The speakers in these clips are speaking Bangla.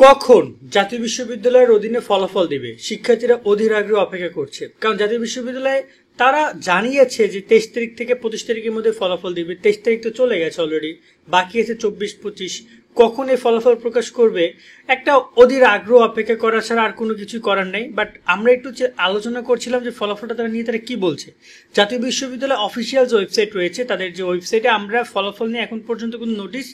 কখন জাতীয় বিশ্ববিদ্যালয়ের অধীনে ফলাফল দিবে? শিক্ষার্থীরা অধীর আগ্রহে অপেক্ষা করছে, কারণ জাতীয় বিশ্ববিদ্যালয়ে তারা জানিয়েছে যে 23 তারিখ থেকে 25 তারিখের মধ্যে ফলাফল দিবে। 23 তারিখ তো চলে গেছে অলরেডি, বাকি আছে 24-25। কখন এই ফলাফল প্রকাশ করবে একটা অধীর আগ্রহ অপেক্ষা করা ছাড়া আর কোনো কিছু করার নেই। বাট আমরা একটু আলোচনা করছিলাম যে ফলাফলটা তারা নিয়ে তারা কি বলছে। জাতীয় বিশ্ববিদ্যালয় অফিসিয়াল যে ওয়েবসাইট রয়েছে, তাদের যে ওয়েবসাইটে আমরা ফলাফল নিয়ে এখন পর্যন্ত কোনো নোটিশ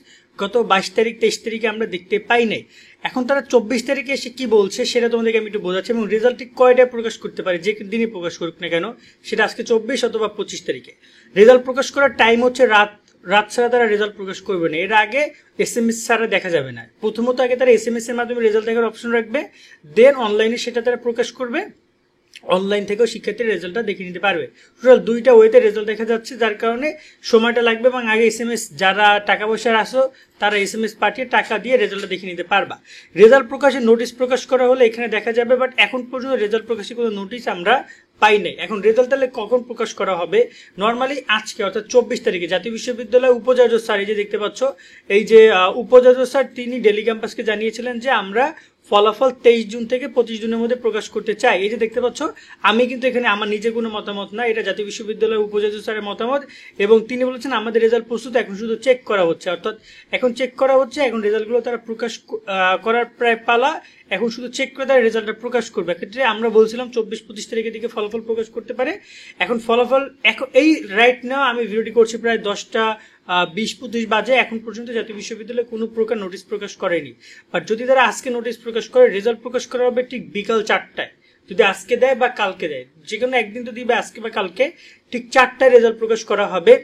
গত 22 তারিখ 23 তারিখে আমরা দেখতে পাই নাই। এখন তারা 24 তারিখে এসে কি বলছে সেটা তোমাদেরকে আমি একটু বোঝাচ্ছি, এবং রেজাল্ট ঠিক কয়টায় প্রকাশ করতে পারে, যে দিনই প্রকাশ করুক না কেন, সেটা আজকে 24 অথবা 25 তারিখে। রেজাল্ট প্রকাশ করার টাইম হচ্ছে রাত ছাড়া তারা রেজাল্ট প্রকাশ করবে না। এর আগে SMS ছাড়া দেখা যাবে না। প্রথমত আগে তারা SMS এর মাধ্যমে রেজাল্ট দেখার অপশন রাখবে, দেন অনলাইনে সেটা তারা প্রকাশ করবে। অনলাইন থেকেও শিক্ষার্থীর রেজাল্টটা দেখে নিতে পারবে। টোটাল দুইটা ওয়েতে রেজাল্ট দেখা যাচ্ছে, যার কারণে সময়টা লাগবে। এবং আগে SMS যারা টাকা পয়সার আসো তারা SMS পাঠিয়ে টাকা দিয়ে রেজাল্টটা দেখে নিতে পারবা। রেজাল্ট প্রকাশের নোটিশ প্রকাশ করা হলে এখানে দেখা যাবে, বাট এখন পর্যন্ত রেজাল্ট প্রকাশের কোনো নোটিশ আমরা পাই নাই। এখন রেজাল্ট তাহলে কখন প্রকাশ করা হবে? নর্মালি আজকে অর্থাৎ 24 তারিখে জাতীয় বিশ্ববিদ্যালয় উপাচার্য স্যার, এই যে দেখতে পাচ্ছ, এই যে উপাচার্য স্যার, তিনি ডেলি ক্যাম্পাসকে জানিয়েছিলেন যে আমরা ফলাফল 23 জুন থেকে 25 জুনের মধ্যে প্রকাশ করতে চাই। এই যে দেখতে পাচ্ছ, আমি কিন্তু এখানে আমার নিজের কোনো মতামত না, এটা জাতীয় বিশ্ববিদ্যালয়ের উপাচার্য স্যারের মতামত। এবং তিনি বলেছেন আমাদের রেজাল্ট প্রস্তুত, এখন শুধু চেক করা হচ্ছে। অর্থাৎ এখন চেক করা হচ্ছে, এখন রেজাল্টগুলো তারা প্রকাশ করার প্রায় পালা। এখন শুধু চেক করে তারা রেজাল্টটা প্রকাশ করবে। ক্ষেত্রে আমরা বলছিলাম 24-25 তারিখের দিকে ফলাফল প্রকাশ করতে পারে। এখন ফলাফল এই রাইট নাও আমি ভিডিওটি করছি প্রায় 10টা 20-25 বাজে। এখন পর্যন্ত জাতীয় বিশ্ববিদ্যালয় কোনো প্রকার নোটিশ প্রকাশ করেনি। বাট যদি তারা আজকে নোটিশ প্রকাশ করে, রেজাল্ট প্রকাশ করা হবে ঠিক বিকাল 4টায়। যদি আজকে দেয় বা কালকে দেয়, যে কোনো একদিন তো দিবে, আজকে বা কালকে, ঠিক 4টায় রেজাল্ট প্রকাশ করা হবে।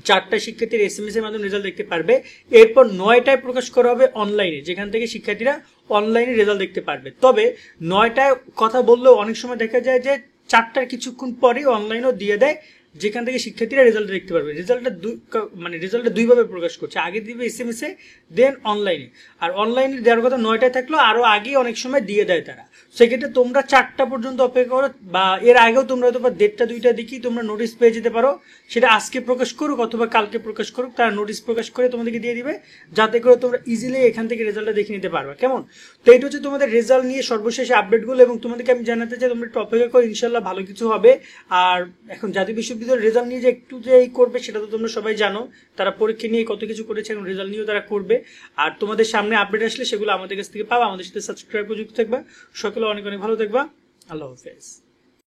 4টায় শিক্ষার্থীর SMS এর মাধ্যমে রেজাল্ট দেখতে পারবে। এরপর 9টায় প্রকাশ করা হবে অনলাইনে, যেখান থেকে শিক্ষার্থীরা অনলাইনে রেজাল্ট দেখতে পারবে। তবে 9টায় কথা বললেও অনেক সময় দেখা যায় যে 4টার কিছুক্ষণ পরেই অনলাইনেও দিয়ে দেয়, যেখান থেকে শিক্ষার্থীরা রেজাল্ট দেখতে পারবে। রেজাল্টটা দুইভাবে প্রকাশ করছে, আগে দিবে SMS এ, দেন অনলাইনে। আর অনলাইনে দেওয়ার কথা 9টায় থাকলেও আরো আগে অনেক সময় দিয়ে দেয় তারা। সেক্ষেত্রে তোমরা 4টা পর্যন্ত অপেক্ষা করো, বা এর আগেও তোমরা হয়তো 1:30-2টার দিকেই তোমরা নোটিশ পেয়ে যেতে পারো। সেটা আজকে প্রকাশ করুক অথবা কালকে প্রকাশ করুক, তারা নোটিশ প্রকাশ করে তোমাদেরকে দিয়ে দিবে, যাতে করে তোমরা ইজিলি এখান থেকে রেজাল্টটা দেখে নিতে পারবা। কেমন? তো এটা হচ্ছে তোমাদের রেজাল্ট নিয়ে সর্বশেষ আপডেটগুলো, এবং তোমাদেরকে আমি জানাতে চাই তোমরা একটু অপেক্ষা করো, ইনশাল্লাহ ভালো কিছু হবে। আর এখন জাতীয় বিশ্ববিদ্যালয়ের রেজাল্ট নিয়ে যে একটু যে করবে সেটা তো তোমরা সবাই জানো, তারা পরীক্ষা নিয়ে কত কিছু করেছে, এখন রেজাল্ট নিয়েও তারা করবে। আর তোমাদের সামনে আপডেট আসলে সেগুলো আমাদের কাছ থেকে পাবা। আমাদের সাথে সাবস্ক্রাইব করে যুক্ত থাকবা। সকলে অনেক অনেক ভালো থাকবা। আল্লাহ হাফেজ।